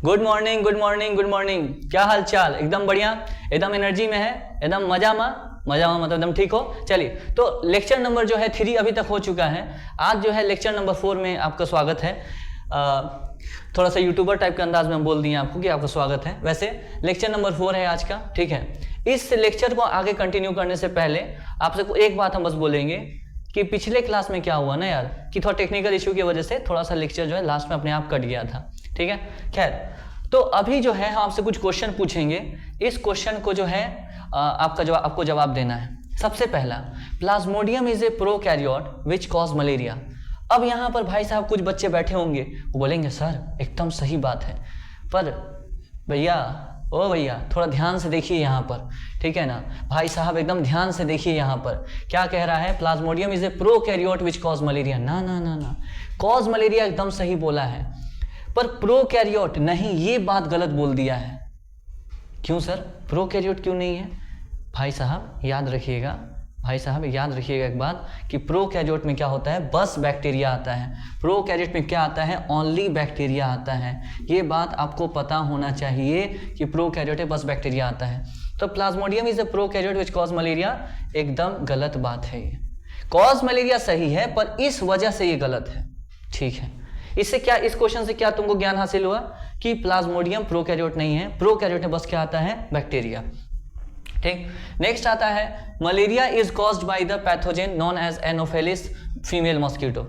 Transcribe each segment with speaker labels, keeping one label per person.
Speaker 1: Good morning good morning good morning. क्या हाल चाल? एकदम बढ़िया, एकदम एनर्जी में है, एकदम मजा मतलब एकदम ठीक हो। चलिए, तो लेक्चर नंबर जो है 3 अभी तक हो चुका है। आज जो है लेक्चर नंबर 4 में आपका स्वागत है। थोड़ा सा यूट्यूबर टाइप के अंदाज में हम बोल दिए आपको कि आपका स्वागत है। वैसे लेक्चर नंबर 4 है आज का, ठीक है। इस लेक्चर को आगे कंटिन्यू करने से पहले आपसे एक बात हम बस बोलेंगे कि पिछले क्लास में क्या हुआ ना यार, कि थोड़ा टेक्निकल इशू की वजह से थोड़ा सा लेक्चर जो है लास्ट में अपने आप कट गया था, ठीक है। खैर, तो अभी जो है हम आपसे कुछ क्वेश्चन पूछेंगे। इस क्वेश्चन को जो है आपको जवाब देना है। सबसे पहला, Plasmodium is a prokaryote which cause malaria. अब यहाँ पर भाई साहब कुछ बच्चे बैठे होंगे, वो बोलेंगे सर एकदम सही बात है, पर भैया थोड़ा ध्यान से देखिए यहाँ पर, ठीक है ना भाई साहब, एकदम ध्यान से देखिए यहाँ पर क्या कह रहा है। Plasmodium is a prokaryote which cause malaria. ना, कॉज मलेरिया एकदम सही बोला है, पर प्रोकैरियोट नहीं, ये बात गलत बोल दिया है। क्यों सर, प्रोकैरियोट क्यों नहीं है? भाई साहब याद रखिएगा एक बात कि प्रोकैरियोट में क्या होता है, बस बैक्टीरिया आता है। प्रोकैरियोट में क्या आता है, ओनली बैक्टीरिया आता है। ये बात आपको पता होना चाहिए कि प्रोकैरियोट है, बस बैक्टीरिया आता है। तो Plasmodium is a prokaryote which cause malaria, एकदम गलत बात है। ये कॉज मलेरिया सही है, पर इस वजह से ये गलत है, ठीक है। इससे क्या, इस क्वेश्चन से क्या तुमको ज्ञान हासिल हुआ कि प्लाज्मोडियम प्रोकैरियोट नहीं है, प्रोकैरियोट में बस क्या आता है, बैक्टीरिया, ठीक। नेक्स्ट आता है, malaria is caused by the pathogen known as Anopheles female mosquito.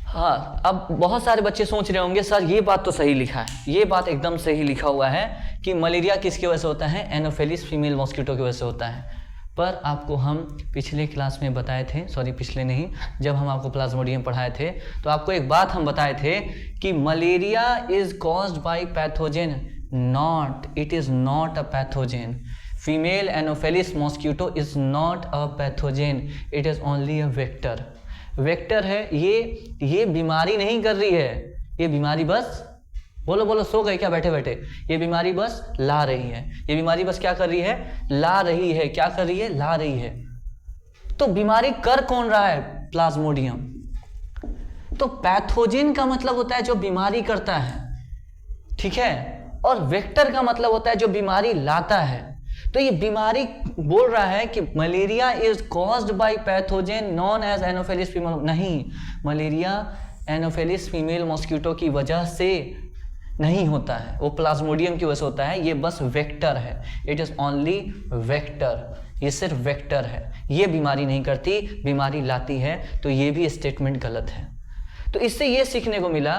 Speaker 1: हाँ, अब बहुत सारे बच्चे सोच रहे होंगे सर ये बात तो सही लिखा है, ये बात एकदम सही लिखा हुआ है कि मलेरिया किसकी वजह से होता है, एनोफेलिस फीमेल मॉस्किटो की वजह से होता है। पर आपको हम पिछले क्लास में बताए थे, जब हम आपको प्लाज्मोडियम पढ़ाए थे तो आपको एक बात हम बताए थे कि malaria is caused by pathogen, it is not a pathogen. Female Anopheles mosquito is not a pathogen, it is only a vector है। ये बीमारी नहीं कर रही है, ये बीमारी बस बोलो सो गए क्या बैठे बैठे, ये बीमारी बस ला रही है। ये बीमारी बस क्या कर रही है, ला रही है। क्या कर रही है, ला रही है। तो बीमारी कर कौन रहा है, प्लाज्मोडियम। तो पैथोजेन का मतलब होता है जो बीमारी करता है, ठीक है, और वेक्टर का मतलब होता है जो बीमारी लाता है। तो ये बीमारी बोल रहा है कि malaria is caused by pathogen known as Anopheles female, नहीं, मलेरिया एनोफेलिस फीमेल मॉस्किटो की वजह से नहीं होता है, वो प्लाज्मोडियम की वजह से होता है। ये बस वेक्टर है, इट इज ओनली वेक्टर, ये सिर्फ वेक्टर है। ये बीमारी नहीं करती, बीमारी लाती है। तो ये भी स्टेटमेंट गलत है। तो इससे ये सीखने को मिला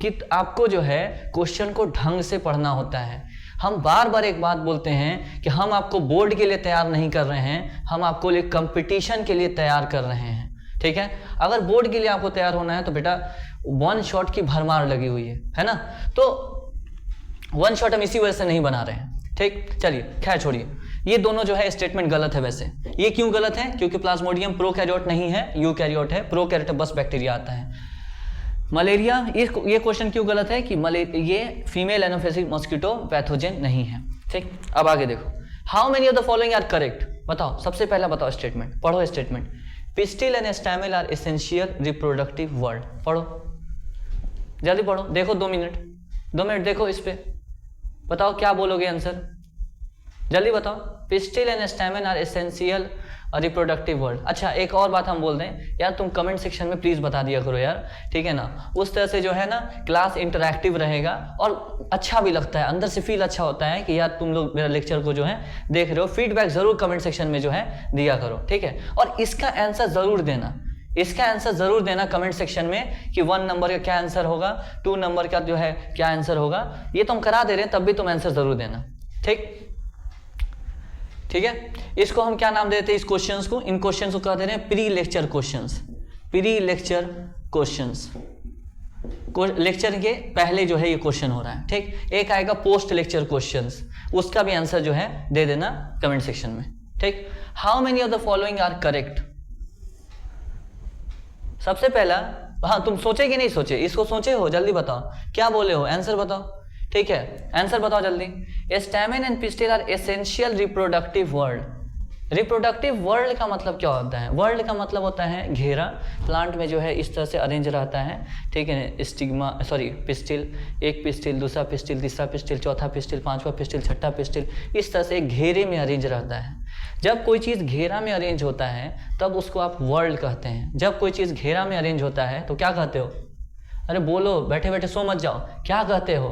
Speaker 1: कि आपको जो है क्वेश्चन को ढंग से पढ़ना होता है। हम बार बार एक बात बोलते हैं कि हम आपको बोर्ड के लिए तैयार नहीं कर रहे हैं, हम आपको लिए कंपटीशन के लिए तैयार कर रहे हैं, ठीक है। अगर बोर्ड के लिए आपको तैयार होना है तो बेटा वन शॉट की भरमार लगी हुई है ना। तो वन शॉट हम इसी वजह से नहीं बना रहे हैं, ठीक। चलिए खैर छोड़िए, ये दोनों जो है स्टेटमेंट गलत है। वैसे ये क्यों गलत है, क्योंकि प्लाज्मोडियम प्रोकैरियोट नहीं है, यूकैरियोट है। प्रोकैरियोट बस बैक्टीरिया आता है। मलेरिया, ये क्वेश्चन क्यों गलत है कि ये फीमेल एनोफेलिस मॉस्किटो पैथोजेन नहीं है, ठीक। अब आगे देखो, how many of the following are correct. बताओ, सबसे पहला बताओ स्टेटमेंट, पढ़ो statement. Pistil and stamen are essential reproductive whorl. पढ़ो, जल्दी पढ़ो, देखो 2 मिनट देखो इस पे, बताओ क्या बोलोगे आंसर, जल्दी बताओ। Pistil and stamen are essential reproductive whorl. अच्छा, एक और बात हम बोल दें यार, तुम कमेंट सेक्शन में प्लीज बता दिया करो यार, ठीक है ना। उस तरह से जो है ना क्लास इंटरैक्टिव रहेगा और अच्छा भी लगता है, अंदर से फील अच्छा होता है कि यार तुम लोग मेरा लेक्चर को जो है देख रहे हो। फीडबैक जरूर कमेंट सेक्शन में जो है दिया करो, ठीक है। और इसका आंसर जरूर देना कमेंट सेक्शन में कि 1 नंबर का क्या आंसर होगा, 2 नंबर का जो है क्या आंसर होगा। ये तो हम करा दे रहे हैं, तब भी तुम आंसर जरूर देना, ठीक है। इसको हम क्या नाम देते हैं, इस क्वेश्चंस को, इन क्वेश्चंस को क्या दे रहे हैं, प्री लेक्चर क्वेश्चंस। लेक्चर के पहले जो है ये क्वेश्चन हो रहा है, ठीक। एक आएगा पोस्ट लेक्चर क्वेश्चंस, उसका भी आंसर जो है दे देना कमेंट सेक्शन में, ठीक। How many of the following are correct. सबसे पहला, हाँ तुम सोचे कि नहीं सोचे, इसको सोचे हो, जल्दी बताओ क्या बोले हो, आंसर बताओ, ठीक है। आंसर बताओ जल्दी। Stamen and pistil are essential reproductive word. Reproductive world का मतलब क्या होता है? वर्ल्ड का मतलब होता है घेरा। प्लांट में जो है इस तरह से अरेंज रहता है, ठीक है, स्टिग्मा पिस्टिल, एक पिस्टिल, दूसरा पिस्टिल, तीसरा पिस्टिल, चौथा पिस्टिल, पांचवा पिस्टिल, छठा पिस्टिल, इस तरह से एक घेरे में अरेंज रहता है। जब कोई चीज़ घेरा में अरेंज होता है तब उसको आप वर्ल्ड कहते हैं। जब कोई चीज़ घेरा में अरेंज होता है तो क्या कहते हो? अरे बोलो, बैठे बैठे सो मत जाओ, क्या कहते हो?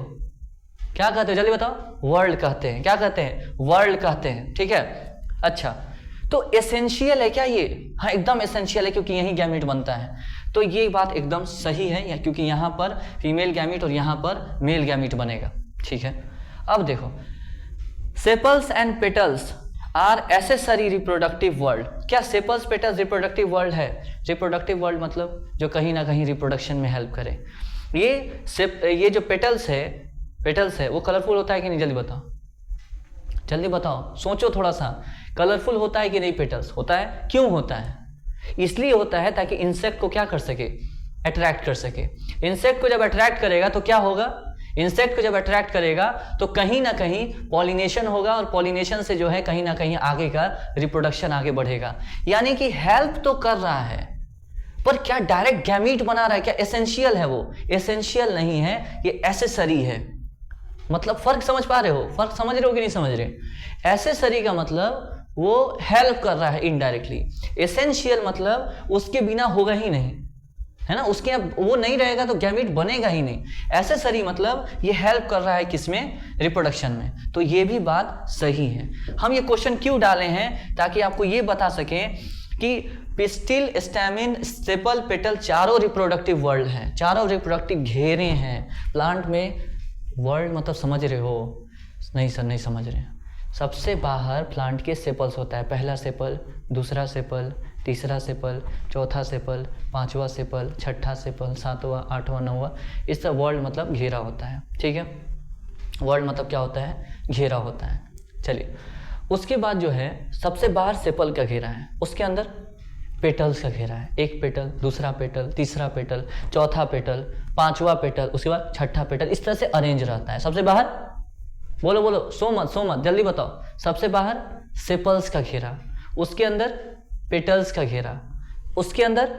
Speaker 1: क्या कहते हो, जल्दी बताओ। वर्ल्ड कहते हैं। क्या कहते हैं? वर्ल्ड कहते हैं, ठीक है। अच्छा, तो एसेंशियल है क्या ये? हाँ, एकदम एसेंशियल है, क्योंकि यही गैमीट बनता है। तो ये बात एकदम सही है, क्योंकि यहाँ पर फीमेल गैमीट और यहाँ पर मेल गैमीट बनेगा, ठीक है। अब देखो, sepals and petals are accessory reproductive world. क्या सेपल्स पेटल्स रिप्रोडक्टिव वर्ल्ड है? रिप्रोडक्टिव वर्ल्ड मतलब जो कहीं ना कहीं रिप्रोडक्शन में हेल्प करे। ये जो पेटल्स है वो कलरफुल होता है कि नहीं? जल्दी बताओ, जल्दी बताओ, सोचो थोड़ा सा। कलरफुल होता है कि नहीं? पेटल्स होता है। क्यों होता है? इसलिए होता है ताकि इंसेक्ट को क्या कर सके? अट्रैक्ट कर सके। इंसेक्ट को जब अट्रैक्ट करेगा तो क्या होगा? इंसेक्ट को जब अट्रैक्ट करेगा तो कहीं ना कहीं पॉलिनेशन होगा, और पॉलिनेशन से जो है कहीं ना कहीं आगे का रिप्रोडक्शन आगे बढ़ेगा। यानी कि हेल्प तो कर रहा है, पर क्या डायरेक्ट गैमीट बना रहा है? क्या एसेंशियल है वो? एसेंशियल नहीं है, ये एसेसरी है। मतलब फर्क समझ पा रहे हो? फर्क समझ रहे हो कि नहीं समझ रहे? एसेसरी का मतलब वो हेल्प कर रहा है इनडायरेक्टली। एसेंशियल मतलब उसके बिना होगा ही नहीं, है ना, उसके वो नहीं रहेगा तो गैमीट बनेगा ही नहीं। एसेसरी मतलब ये हेल्प कर रहा है किसमें? रिप्रोडक्शन में। तो ये भी बात सही है। हम ये क्वेश्चन क्यों डाले हैं? ताकि आपको ये बता सकें कि पिस्टिल, स्टैमिन, सेपल, पेटल चारों रिप्रोडक्टिव वर्ल्ड हैं, चारों रिप्रोडक्टिव घेरे हैं प्लांट में। वर्ल्ड मतलब समझ रहे हो? नहीं सर, नहीं समझ रहे। सबसे बाहर प्लांट के सेपल्स होता है। पहला सेपल, दूसरा सेपल, तीसरा सेपल, चौथा सेपल, पांचवा सेपल, छठा सेपल, सातवां, आठवां, नौवां, इस तरह वर्ल्ड मतलब घेरा होता है, ठीक है। वर्ल्ड मतलब क्या होता है? घेरा होता है। चलिए, उसके बाद जो है सबसे बाहर सेपल का घेरा है, उसके अंदर पेटल्स का घेरा है। एक पेटल, दूसरा पेटल, तीसरा पेटल, चौथा पेटल, पांचवा पेटल, उसके बाद छठा पेटल, इस तरह से अरेंज रहता है। सबसे बाहर बोलो बोलो, सो मत जल्दी बताओ। सबसे बाहर सेपल्स का घेरा, उसके अंदर पेटल्स का घेरा, उसके अंदर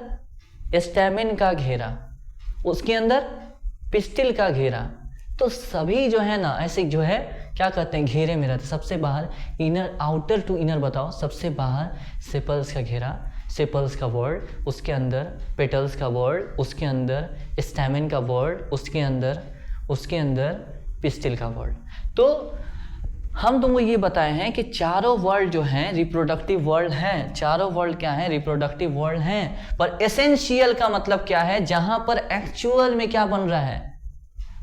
Speaker 1: स्टैमिन का घेरा, उसके अंदर पिस्टिल का घेरा। तो सभी जो है ना ऐसे जो है क्या कहते हैं? घेरे में रहते। सबसे बाहर इनर, आउटर टू इनर बताओ। सबसे बाहर सेपल्स का घेरा, सेपल्स का वर्ड, उसके अंदर पेटल्स का वर्ड, उसके अंदर स्टैमिन का वर्ड, उसके अंदर पिस्टिल का वर्ड। तो हम तुमको ये बताए हैं कि चारों वर्ल्ड जो हैं रिप्रोडक्टिव वर्ल्ड हैं। चारों वर्ल्ड क्या हैं? रिप्रोडक्टिव वर्ल्ड हैं। पर एसेंशियल का मतलब क्या है? जहां पर एक्चुअल में क्या बन रहा है?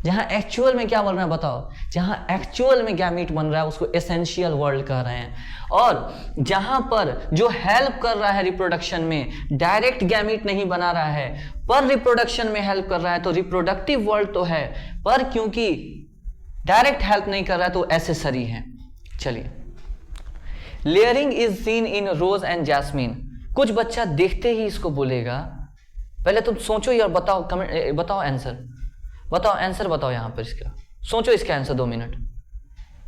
Speaker 1: जहां एक्चुअल में क्या बन रहा है बताओ? जहां एक्चुअल में गैमीट बन रहा है उसको एसेंशियल वर्ल्ड कह रहे हैं। और जहां पर जो हेल्प कर रहा है रिप्रोडक्शन में, डायरेक्ट गैमीट नहीं बना रहा है पर रिप्रोडक्शन में हेल्प कर रहा है, तो रिप्रोडक्टिव वर्ल्ड तो है, पर क्योंकि डायरेक्ट हेल्प नहीं कर रहा है तो एसेसरी है। चलिए, layering is seen in rose and jasmine. कुछ बच्चा देखते ही इसको बोलेगा। पहले तुम सोचो यार, बताओ कमेंट, बताओ आंसर, बताओ आंसर, बताओ यहां पर इसका, सोचो इसका आंसर 2 मिनट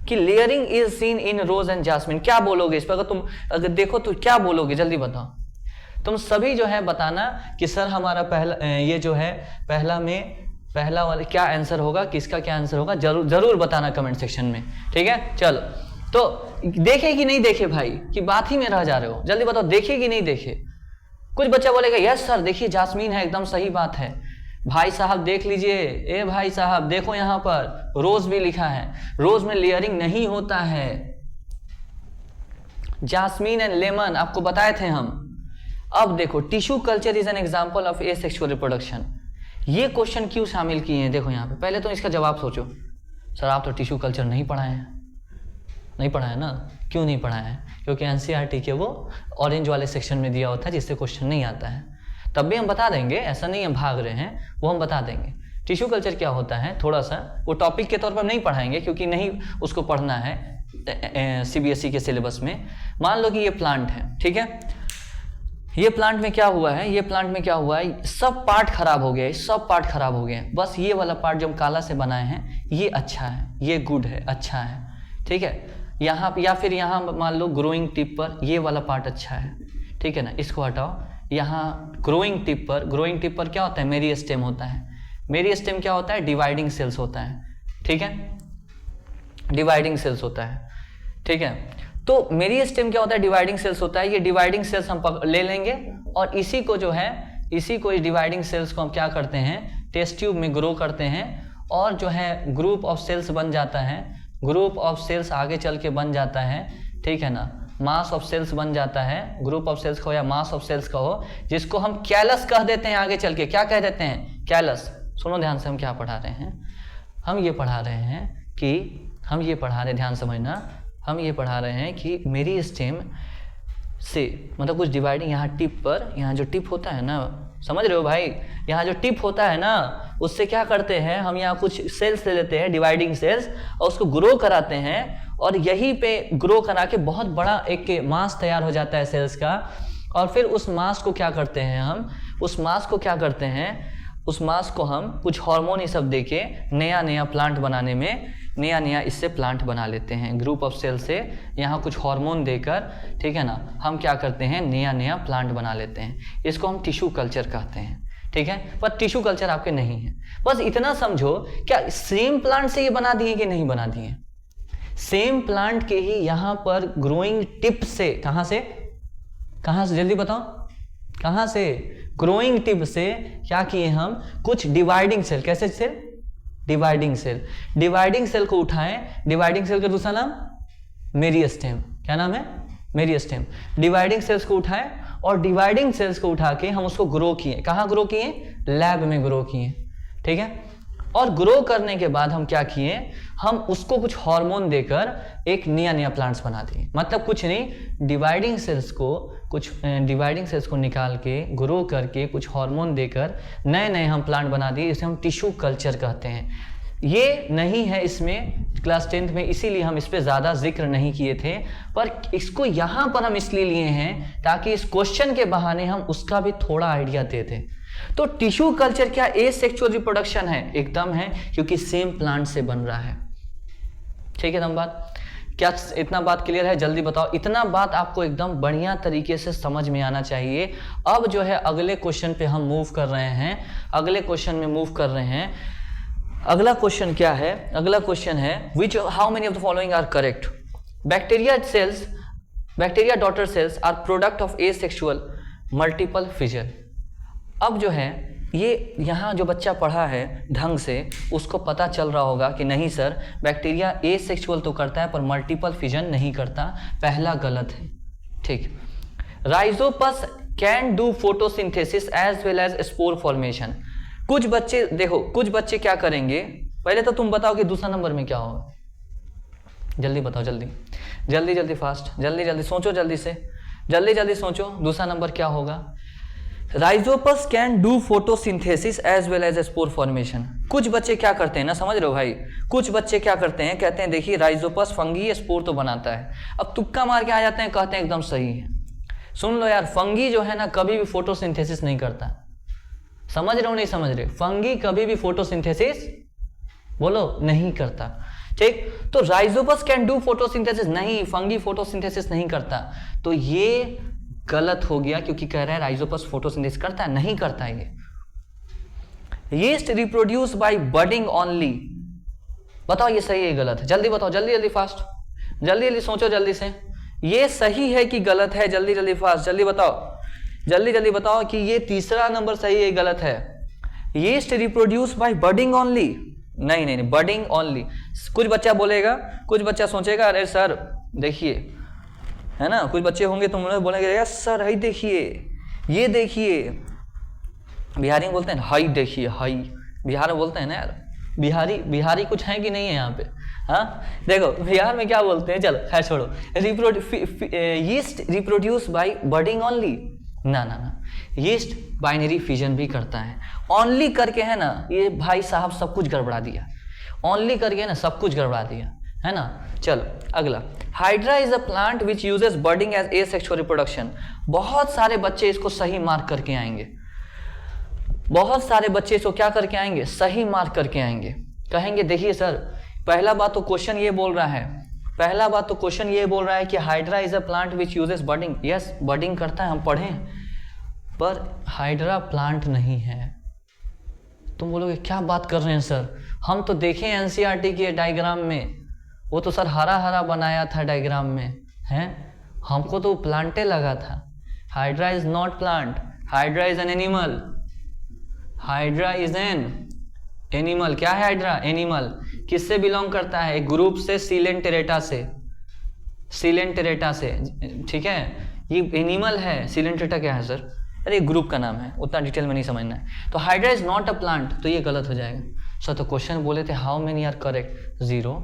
Speaker 1: कि layering is seen in rose and jasmine. क्या बोलोगे इस पर? अगर देखो तो क्या बोलोगे? जल्दी बताओ। तुम सभी जो है बताना कि सर हमारा पहला ये जो है पहला वाला क्या आंसर होगा, किसका क्या आंसर होगा, जरूर बताना कमेंट सेक्शन में, ठीक है। चलो, तो देखे कि नहीं देखे भाई, कि बात ही में रह जा रहे हो? जल्दी बताओ, देखे कि नहीं देखे? कुछ बच्चा बोलेगा यस सर, देखिए जास्मीन है, एकदम सही बात है। भाई साहब देख लीजिए, ए भाई साहब देखो यहां पर रोज भी लिखा है। रोज में लेयरिंग नहीं होता है। जास्मीन एंड लेमन आपको बताए थे हम। अब देखो, tissue culture is an example of asexual reproduction. ये क्वेश्चन क्यों शामिल किए हैं? देखो यहाँ पे, पहले तो इसका जवाब सोचो। सर आप तो टिश्यू कल्चर नहीं पढ़ाए हैं। नहीं पढ़ाया ना? क्यों नहीं पढ़ाया है? क्योंकि एनसीईआरटी के वो ऑरेंज वाले सेक्शन में दिया होता है जिससे क्वेश्चन नहीं आता है। तब भी हम बता देंगे, ऐसा नहीं हम भाग रहे हैं, वो हम बता देंगे। टिश्यू कल्चर क्या होता है थोड़ा सा, वो टॉपिक के तौर पर नहीं पढ़ाएंगे क्योंकि नहीं उसको पढ़ना है सीबीएसई के सिलेबस में। मान लो कि ये प्लांट है, ठीक है। ये प्लांट में क्या हुआ है? ये प्लांट में क्या हुआ है? सब पार्ट खराब हो गया, सब पार्ट खराब हो गए। बस ये वाला पार्ट जो हम काला से बनाए हैं ये अच्छा है, ये गुड है, अच्छा है, ठीक है। यहाँ या फिर यहाँ मान लो ग्रोइंग टिप पर ये वाला पार्ट अच्छा है, ठीक है ना, इसको हटाओ। यहाँ ग्रोइंग टिप पर क्या होता है, मेरिस्टेम होता है। मेरिस्टेम क्या होता है, डिवाइडिंग सेल्स होता है, ठीक है, डिवाइडिंग सेल्स होता है, ठीक है। तो मेरिस्टेम क्या होता है, डिवाइडिंग सेल्स होता है। ये डिवाइडिंग सेल्स हम ले लेंगे और इसी को जो है, इसी को, इस डिवाइडिंग सेल्स को हम क्या करते हैं, टेस्ट ट्यूब में ग्रो करते हैं और जो है ग्रुप ऑफ सेल्स बन जाता है। ग्रुप ऑफ सेल्स आगे चल के बन जाता है, ठीक है ना, मास ऑफ सेल्स बन जाता है। ग्रुप ऑफ सेल्स कहो या मास ऑफ सेल्स कहो, जिसको हम कैलस कह देते हैं आगे चल के। क्या कह देते हैं, कैलस। सुनो ध्यान से, हम क्या पढ़ा रहे हैं, हम ये पढ़ा रहे हैं कि ध्यान समझना, हम ये पढ़ा रहे हैं कि मेरिस्टेम से मतलब कुछ डिवाइडिंग, यहाँ टिप पर, यहाँ जो टिप होता है ना, समझ रहे हो भाई, यहाँ जो टिप होता है ना, उससे क्या करते हैं हम, यहाँ कुछ सेल्स ले लेते हैं, डिवाइडिंग सेल्स, और उसको ग्रो कराते हैं और यहीं पे ग्रो करा के बहुत बड़ा एक मास तैयार हो जाता है सेल्स का। और फिर उस मास को क्या करते हैं हम, उस मास को हम कुछ हार्मोन ये सब देके नया प्लांट बनाने में, नया इससे प्लांट बना लेते हैं। ग्रुप ऑफ सेल से यहाँ कुछ हार्मोन देकर, ठीक है ना, हम क्या करते हैं, नया प्लांट बना लेते हैं। इसको हम टिश्यू कल्चर कहते हैं, ठीक है। पर टिश्यू कल्चर आपके नहीं है। बस इतना समझो, क्या सेम प्लांट से ये बना दिए कि नहीं बना दिए, सेम प्लांट के ही यहाँ पर ग्रोइंग टिप से, कहाँ से जल्दी बताओ, कहाँ से, ग्रोइंग टिप से क्या किए हम, कुछ डिवाइडिंग सेल, कैसे सेल, डिवाइडिंग सेल को उठाएं। डिवाइडिंग सेल का दूसरा नाम मेरिस्टेम, क्या नाम है, मेरिस्टेम। डिवाइडिंग सेल्स को उठाएं और डिवाइडिंग सेल्स को उठा के हम उसको ग्रो किए। कहाँ ग्रो किए, लैब में ग्रो किए, ठीक है। और ग्रो करने के बाद हम क्या किए, हम उसको कुछ हार्मोन देकर एक नया प्लांट्स बना दिए। मतलब कुछ नहीं, डिवाइडिंग सेल्स को निकाल के ग्रो करके कुछ हार्मोन देकर नए हम प्लांट बना दिए। इसे हम टिश्यू कल्चर कहते हैं। ये नहीं है इसमें क्लास 10th में, इसीलिए हम इस पे ज़्यादा जिक्र नहीं किए थे, पर इसको यहाँ पर हम इसलिए लिए हैं ताकि इस क्वेश्चन के बहाने हम उसका भी थोड़ा आइडिया दे दें। तो टिश्यू कल्चर क्या एसेक्सुअल रिप्रोडक्शन है, एकदम है, क्योंकि सेम प्लांट से बन रहा है, ठीक है। एकदम बात, क्या इतना बात क्लियर है, जल्दी बताओ। इतना बात आपको एकदम बढ़िया तरीके से समझ में आना चाहिए। अब जो है अगले क्वेश्चन पे हम मूव कर रहे हैं, अगले क्वेश्चन में मूव कर रहे हैं। अगला क्वेश्चन क्या है, अगला क्वेश्चन है which how many of the following are correct. Bacteria daughter cells are product of asexual multiple fission. अब जो है ये यहाँ जो बच्चा पढ़ा है ढंग से, उसको पता चल रहा होगा कि नहीं सर, बैक्टीरिया एसेक्सुअल तो करता है पर मल्टीपल फिजन नहीं करता, पहला गलत है, ठीक। Rhizopus can do photosynthesis as well as spore formation. कुछ बच्चे देखो, कुछ बच्चे क्या करेंगे, पहले तो तुम बताओ कि दूसरा नंबर में क्या होगा, जल्दी बताओ, जल्दी फास्ट, जल्दी सोचो, जल्दी सोचो, दूसरा नंबर क्या होगा। Rhizopus can do photosynthesis as well as spore formation. कुछ बच्चे क्या करते हैं ना, समझ रहे हो भाई, कुछ बच्चे क्या करते हैं, कहते हैं देखिए राइजोपस फंगी स्पोर तो बनाता है, अब तुक्का मार के आ जाते हैं, कहते हैं एकदम सही है। सुन लो यार, फंगी जो है ना कभी भी फोटोसिंथेसिस नहीं करता, समझ रहे हो नहीं समझ रहे, फंगी कभी भी फोटोसिंथेसिस बोलो नहीं करता, ठीक। तो राइजोपस कैन डू फोटोसिंथेसिस, नहीं, फंगी फोटोसिंथेसिस नहीं करता, तो ये गलत हो गया, क्योंकि कह रहा है राइजोपस फोटोसिंथेसिस करता है, नहीं करता है ये। Yeast reproduce by budding only, बताओ ये सही है गलत है, जल्दी बताओ, जल्दी फास्ट, जल्दी सोचो, जल्दी से, ये सही है कि गलत है, जल्दी फास्ट, जल्दी बताओ कि ये तीसरा नंबर सही है गलत है। Yeast reproduce by budding only, नहीं, बडिंग ओनली। कुछ बच्चा बोलेगा, कुछ बच्चा सोचेगा अरे सर देखिए, है ना, कुछ बच्चे होंगे तुम लोग बोलेंगे सर हाई देखिए, ये देखिए, बिहारी में बोलते हैं हाई देखिए, हाई बिहार में बोलते हैं ना यार, बिहारी कुछ है कि नहीं है यहाँ पे, हाँ देखो बिहार में क्या बोलते हैं, चलो खैर छोड़ो। Yeast reproduce by budding only, ना, यीस्ट बाइनरी फिजन भी करता है, ओनली करके है ना, ये भाई साहब सब कुछ गड़बड़ा दिया, ओनली करके ना सब कुछ गड़बड़ा दिया, है ना। चलो अगला, Hydra is a plant which uses budding as asexual reproduction. बहुत सारे बच्चे इसको सही मार्क करके आएंगे, बहुत सारे बच्चे इसको क्या करके आएंगे, सही मार्क करके आएंगे, कहेंगे देखिए सर, पहला बात तो क्वेश्चन ये बोल रहा है पहला बात तो क्वेश्चन ये बोल रहा है कि hydra is a plant which uses budding. Yes, budding करता है, हम पढ़ें, पर हाइड्रा प्लांट नहीं है। तुम बोलोगे क्या बात कर रहे हैं सर, हम तो देखें एनसीईआरटी के डायग्राम में, वो तो सर हरा हरा बनाया था डायग्राम में, हैं, हमको तो प्लांटे लगा था। Hydra is not plant, hydra is an animal, hydra is an animal. क्या है हाइड्रा? एनिमल। किससे बिलोंग करता है? एक ग्रुप से, सीलेंटेरेटा से, सीलेंटेरेटा से, ठीक है, ये एनिमल है। सीलेंटेरेटा क्या है सर? अरे ग्रुप का नाम है, उतना डिटेल में नहीं समझना है। तो hydra is not a plant, तो ये गलत हो जाएगा सर। तो क्वेश्चन बोले थे हाउ मेनी आर करेक्ट? 0।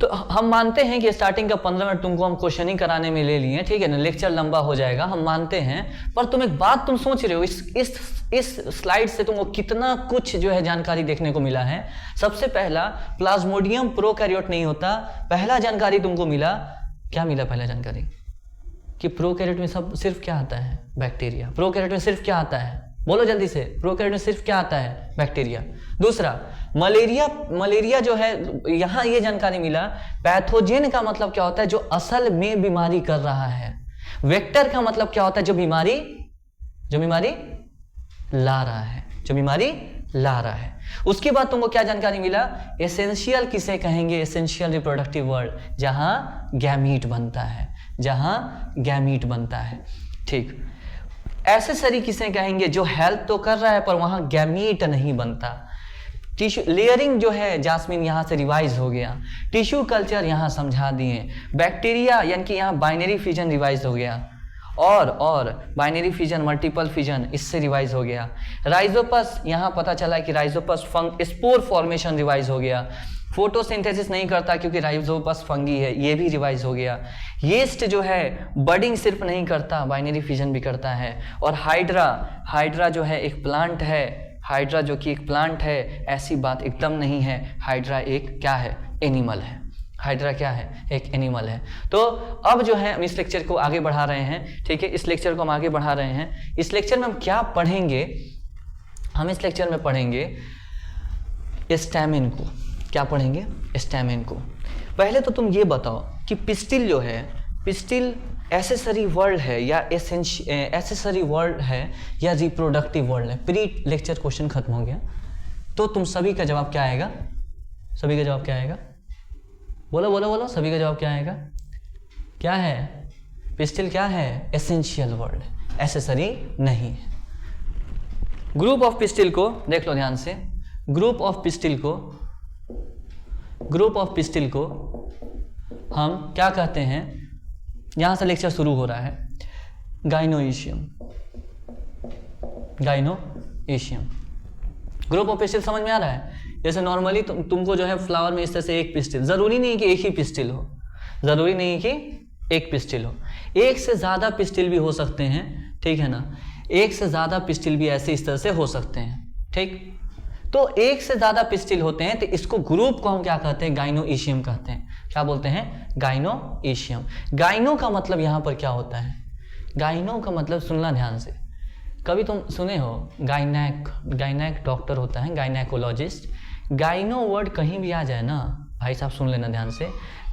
Speaker 1: तो हम मानते हैं कि स्टार्टिंग का 15 मिनट तुमको हम क्वेश्चन ही कराने में ले लिए, ठीक है ना, लेक्चर लंबा हो जाएगा, हम मानते हैं। पर तुम एक बात तुम सोच रहे हो, इस स्लाइड से तुमको कितना कुछ जो है जानकारी देखने को मिला है। सबसे पहला, प्लाज्मोडियम प्रोकैरियोट नहीं होता। पहला जानकारी तुमको मिला, क्या मिला पहला जानकारी? कि प्रोकैरियोट में सब सिर्फ क्या आता है? बैक्टीरिया। प्रोकैरियोट में सिर्फ क्या आता है? बोलो जल्दी से, प्रोकैरियोट में सिर्फ क्या आता है? बैक्टीरिया। दूसरा, मलेरिया जो है, यहां ये जानकारी मिला, पैथोजेन का मतलब क्या होता है? जो असल में बीमारी कर रहा है। वेक्टर का मतलब क्या होता है? जो बीमारी ला रहा है, जो बीमारी ला रहा है। उसके बाद तुमको क्या जानकारी मिला? एसेंशियल किसे कहेंगे? एसेंशियल रिप्रोडक्टिव वर्ड, जहां गैमीट बनता है, जहां गैमीट बनता है, ठीक। एसेसरी किसे कहेंगे? जो हेल्प तो कर रहा है पर वहां गैमीट नहीं बनता। टिश्यू लेयरिंग जो है जास्मिन यहां से रिवाइज हो गया। टिश्यू कल्चर यहां समझा दिए। बैक्टीरिया यानी कि यहां बाइनरी फिजन रिवाइज हो गया, और बाइनरी फिजन, मल्टीपल फिजन, इससे रिवाइज हो गया। राइजोपस, यहां पता चला कि राइजोपस स्पोर फॉर्मेशन रिवाइज हो गया। फोटोसिंथेसिस नहीं करता क्योंकि राइजोपस फंगी है, ये भी रिवाइज हो गया। यीस्ट जो है बडिंग सिर्फ नहीं करता, बाइनरी फिजन भी करता है। और हाइड्रा जो है एक प्लांट है, हाइड्रा जो कि एक प्लांट है, ऐसी बात एकदम नहीं है। हाइड्रा एक क्या है? एनिमल है। हाइड्रा क्या है? एक एनिमल है। तो अब जो है हम इस लेक्चर को आगे बढ़ा रहे हैं, ठीक है, इस लेक्चर को हम आगे बढ़ा रहे हैं। इस लेक्चर में हम क्या पढ़ेंगे? हम इस लेक्चर में पढ़ेंगे स्टैमिन को। क्या पढ़ेंगे? स्टैमिन को। पहले तो तुम ये बताओ कि पिस्टिल जो है, पिस्टिल एसेसरी वर्ड है या एसेसरी वर्ड है या रिप्रोडक्टिव वर्ड है? प्री लेक्चर क्वेश्चन खत्म हो गया, तो तुम सभी का जवाब क्या आएगा? सभी का जवाब क्या आएगा? बोलो, सभी का जवाब क्या आएगा? क्या है? पिस्टिल क्या है? एसेंशियल वर्ड, एसेसरी नहीं है। ग्रुप ऑफ पिस्टिल को देख लो ध्यान से। ग्रुप ऑफ पिस्टिल को हम क्या कहते हैं? यहां से लेक्चर शुरू हो रहा है। गाइनोइशियम। ग्रुप ऑफ पिस्टिल समझ में आ रहा है? जैसे नॉर्मली तुमको जो है फ्लावर में इस तरह से एक पिस्टिल, जरूरी नहीं कि एक ही पिस्टिल हो, जरूरी नहीं कि एक पिस्टिल हो, एक से ज्यादा पिस्टिल भी हो सकते हैं, ठीक है ना। एक से ज्यादा पिस्टिल भी ऐसे इस तरह से हो सकते हैं, ठीक। तो एक से ज्यादा पिस्टिल होते हैं तो इसको ग्रुप को हम क्या कहते हैं? गाइनोइशियम कहते हैं। क्या बोलते हैं? गाइनोइशियम। गाइनो का मतलब यहां पर क्या होता है? गाइनो का मतलब सुनना ध्यान से, कभी तुम सुने हो गाइनैक डॉक्टर होता है, गाइनैकोलॉजिस्ट। गाइनो वर्ड कहीं भी आ जाए ना भाई साहब, सुन लेना ध्यान से,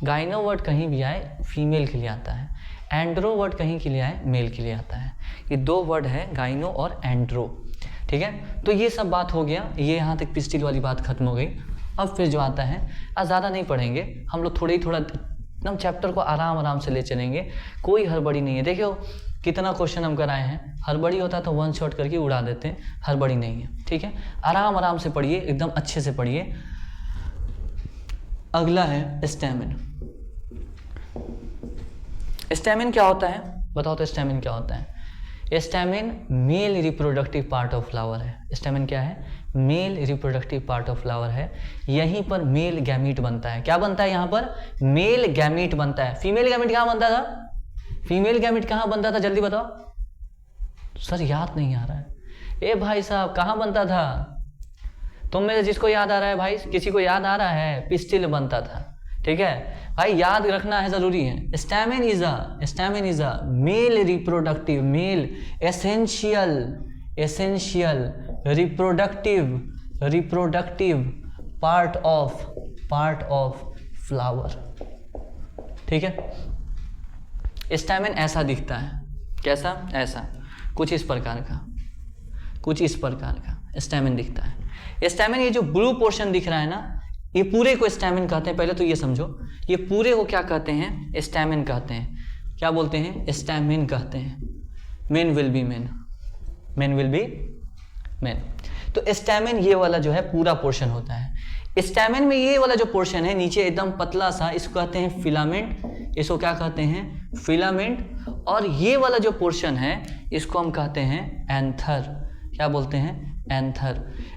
Speaker 1: गाइनो वर्ड कहीं भी आए फीमेल के लिए आता है, एंड्रो वर्ड कहीं के लिए आए मेल के लिए आता है। ये दो वर्ड है, गाइनो और एंड्रो, ठीक है। तो ये सब बात हो गया, ये यहाँ तक पिस्टिल वाली बात खत्म हो गई। अब फिर जो आता है, आज ज़्यादा नहीं पढ़ेंगे हम लोग, थोड़ा एकदम चैप्टर को आराम से ले चलेंगे, कोई हड़बड़ी नहीं है। देखो कितना क्वेश्चन हम कराए हैं, हड़बड़ी होता है तो वन शॉट करके उड़ा देते हैं, हड़बड़ी नहीं है, ठीक है। आराम से पढ़िए, एकदम अच्छे से पढ़िए। अगला है स्टैमिन। स्टैमिन क्या होता है? बताओ तो स्टैमिन क्या होता है? Stamen male reproductive part of flower है। स्टैमिन क्या है? Male reproductive part of flower है। यहीं पर मेल गैमीट बनता है। क्या बनता है यहाँ पर? मेल गैमीट बनता है। फीमेल गैमीट कहाँ बनता था? फीमेल गैमीट कहाँ बनता था? जल्दी बताओ सर, याद नहीं आ रहा है। ए भाई साहब, कहाँ बनता था? तुम में से जिसको याद आ रहा है भाई, किसी को याद आ रहा है? पिस्टिल बनता था, ठीक है भाई, याद रखना है, जरूरी है। Stamen is a male reproductive, male essential reproductive part of flower. ठीक है, स्टैमेन ऐसा दिखता है, कैसा, ऐसा, कुछ इस प्रकार का स्टैमेन दिखता है। स्टैमेन ये जो ब्लू पोर्शन दिख रहा है ना, ये पूरे को स्टैमेन कहते हैं। पहले तो ये समझो, ये पूरे को क्या कहते हैं, स्टैमेन कहते हैं। क्या बोलते हैं, स्टैमेन कहते हैं। Men will be main. तो स्टैमेन ये वाला जो है पूरा पोर्शन होता है। स्टैमेन में ये वाला जो पोर्शन है नीचे एकदम पतला सा, इसको कहते हैं फिलामेंट। इसको क्या कहते हैं, फिलामेंट। और ये वाला जो पोर्शन है इसको हम कहते हैं एंथर। क्या बोलते हैं,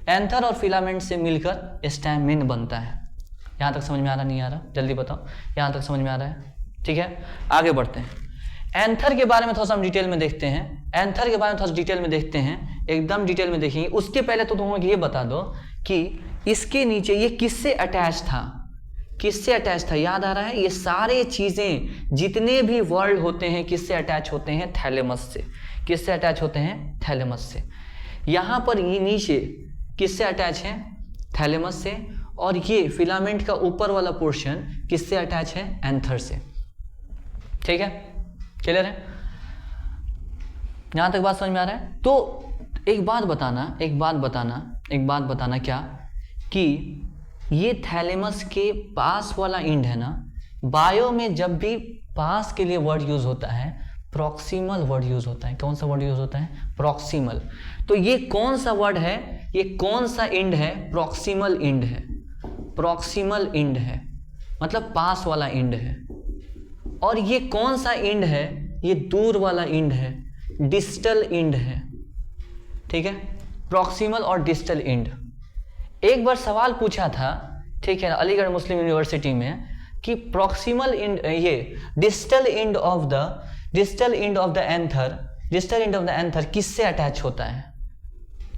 Speaker 1: एंथर और फिलामेंट से मिलकर स्टैमेन बनता है। यहाँ तक समझ में आ रहा, नहीं आ रहा, जल्दी बताओ। यहाँ तक समझ में आ रहा है, ठीक है। आगे बढ़ते हैं। एंथर के बारे में थोड़ा सा हम डिटेल में देखते हैं। एकदम डिटेल में देखेंगे। उसके पहले तो तुम ये बता दो कि इसके नीचे ये किससे अटैच था, याद आ रहा है। ये सारे चीजें जितने भी वर्ड होते हैं किससे अटैच होते हैं, थैलेमस से। यहाँ पर ये नीचे किससे अटैच है, थैलेमस से। और ये फिलामेंट का ऊपर वाला पोर्शन किससे अटैच है, एंथर से। ठीक है, क्लियर है, यहां तक बात समझ में आ रहा है। तो एक बात बताना क्या, कि ये थैलेमस के पास वाला एंड है ना, बायो में जब भी पास के लिए वर्ड यूज होता है प्रॉक्सिमल वर्ड यूज होता है। कौन सा वर्ड यूज होता है, प्रॉक्सिमल। तो ये कौन सा वर्ड है, ये कौन सा एंड है, प्रॉक्सिमल एंड है, मतलब पास वाला एंड है। और ये कौन सा एंड है, ये दूर वाला एंड है, डिस्टल एंड है। ठीक है, प्रॉक्सिमल और डिस्टल एंड। एक बार सवाल पूछा था, ठीक है, अलीगढ़ मुस्लिम यूनिवर्सिटी में, कि प्रॉक्सिमल एंड, ये distal end of the anther किससे अटैच होता है।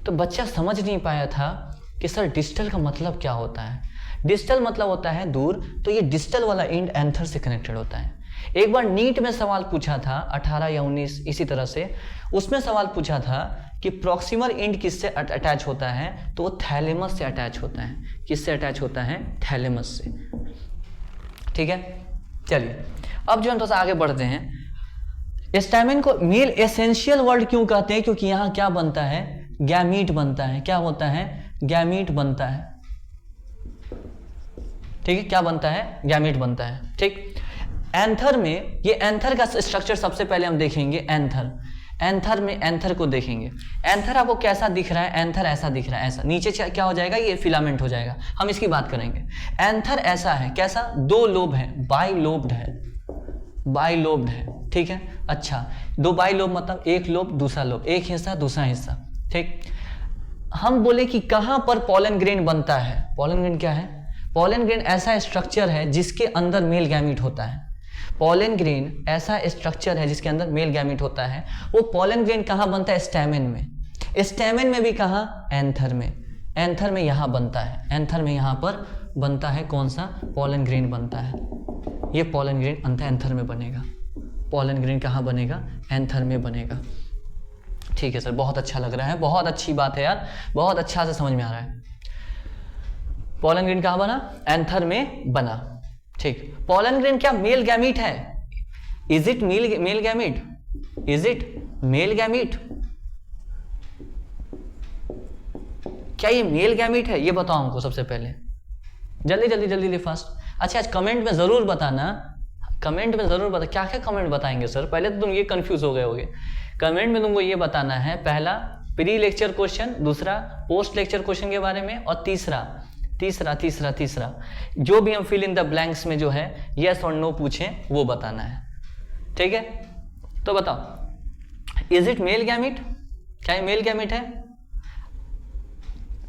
Speaker 1: तो बच्चा समझ नहीं पाया था कि सर डिस्टल का मतलब क्या होता है। डिस्टल मतलब होता है दूर, तो ये डिस्टल वाला एंड एंथर से कनेक्टेड होता है। एक बार नीट में सवाल पूछा था 18 या 19 इसी तरह से, उसमें सवाल पूछा था कि प्रॉक्सिमल एंड किससे अटैच होता है, तो वो थैलेमस से अटैच होता है। किससे अटैच होता है, थैलेमस से। ठीक है, चलिए अब जो हम थोड़ा सा आगे बढ़ते हैं। स्टैमेन को मेल एसेंशियल वर्ड क्यों कहते हैं, क्योंकि यहाँ क्या बनता है, गैमीट बनता है। क्या होता है, गैमीट बनता है। ठीक है, क्या बनता है, गैमीट बनता है। ठीक, एंथर में, ये एंथर का स्ट्रक्चर सबसे पहले हम देखेंगे। एंथर में एंथर को देखेंगे। एंथर आपको कैसा दिख रहा है, एंथर ऐसा दिख रहा है, ऐसा। नीचे क्या हो जाएगा, ये फिलामेंट हो जाएगा, हम इसकी बात करेंगे। एंथर ऐसा है, कैसा, 2 लोब है, बाइलोब्ड है। ठीक है, अच्छा, 2 बाइलोब मतलब एक लोब दूसरा लोब, एक हिस्सा दूसरा हिस्सा। ठीक, हम बोले कि कहां पर पॉलन ग्रेन बनता है। पॉलन ग्रेन क्या है, पॉलन ग्रेन ऐसा स्ट्रक्चर है जिसके अंदर मेल गैमीट होता है। पॉलन ग्रेन ऐसा स्ट्रक्चर है जिसके अंदर मेल गैमीट होता है। वो पॉलन ग्रेन कहाँ बनता है, स्टैमेन में। स्टैमेन में भी कहाँ, एंथर में यहाँ बनता है। एंथर में यहाँ पर बनता है कौन सा, पॉलन ग्रेन बनता है। ये पॉलन ग्रेन एंथर में बनेगा। पॉलन ग्रेन कहाँ बनेगा, एंथर में बनेगा। ठीक है सर, बहुत अच्छा लग रहा है, बहुत अच्छी बात है यार, बहुत अच्छा से समझ में आ रहा है। पॉलन ग्रेन कहाँ बना, एंथर में बना। ठीक, पॉलन ग्रेन क्या मेल गैमीट है, इज इट मेल गैमीट, क्या ये मेल गैमीट है, ये बताओ हमको सबसे पहले, जल्दी फास्ट। अच्छा, आज कमेंट में जरूर बताना, क्या क्या कमेंट बताएंगे सर। पहले तो तुम ये कंफ्यूज हो गए होगे। कमेंट में तुमको ये बताना है, पहला प्री लेक्चर क्वेश्चन, दूसरा पोस्ट लेक्चर क्वेश्चन के बारे में, और तीसरा जो भी हम फिल इन द ब्लैंक्स में जो है यस और नो पूछें वो बताना है। ठीक है, तो बताओ, इज इट मेल गैमीट, क्या ये मेल गैमीट है।